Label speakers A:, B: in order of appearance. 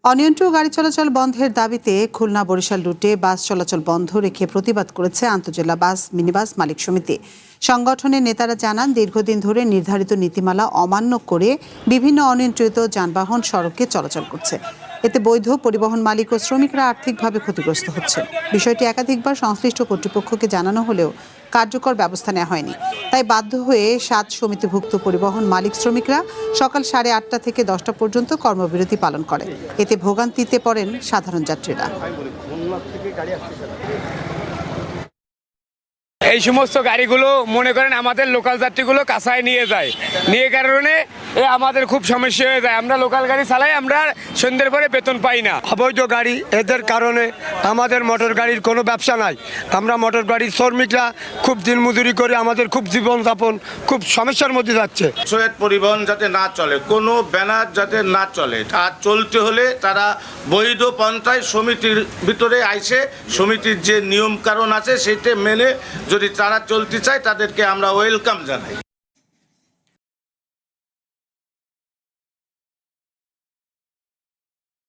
A: অনিয়ন্ত্রিত গাড়ি চলাচল বন্ধের দাবিতে খুলনা বরিশাল রুটে বাস চলাচল বন্ধ রেখে প্রতিবাদ করেছে আন্তজেলা বাস মিনিবাস মালিক সমিতি। সংগঠনের নেতারা জানান, দীর্ঘদিন ধরে নির্ধারিত নীতিমালা অমান্য করে বিভিন্ন অনিয়ন্ত্রিত যানবাহন সড়কে চলাচল করছে। এতে বৈধ পরিবহন মালিক ও শ্রমিকরা আর্থিকভাবে ক্ষতিগ্রস্ত হচ্ছে। বিষয়টি একাধিকবার সংশ্লিষ্ট কর্তৃপক্ষকে জানানো হলেও কার্যকর ব্যবস্থা নেওয়া হয়নি। তাই বাধ্য হয়ে 7 সমিতিভুক্ত পরিবহন মালিক শ্রমিকরা সকাল 8:30 থেকে 10টা পর্যন্ত কর্মবিরতি পালন করে। এতে ভোগান্তিতে পড়েন সাধারণ যাত্রীরা।
B: এই সমস্ত গাড়িগুলো মনে করেন আমাদের লোকাল যাত্রীগুলো কাঁচায় নিয়ে যায়, নিয়ে কারণে আমাদের খুব সমস্যা হয়ে যায়। আমরা লোকাল গাড়ি চালাই, আমরা সন্ধ্যের পরে বেতন পাই না।
C: অবৈধ গাড়ি, এদের কারণে আমাদের মোটর গাড়ির কোনো ব্যবসা নাই। আমরা মোটর গাড়ির শ্রমিকরা খুব দিনমজুরি করে আমাদের খুব জীবনযাপন খুব সমস্যার মধ্যে যাচ্ছে।
D: সৈয়দ পরিবহন যাতে না চলে, কোনো ব্যানার যাতে না চলে, আর চলতে হলে তারা বৈধ পন্থায় সমিতির ভিতরে আইসে সমিতির যে নিয়ম কারণ আছে সেটা মেনে যদি তারা চলতে চায় তাদেরকে আমরা ওয়েলকাম জানাই।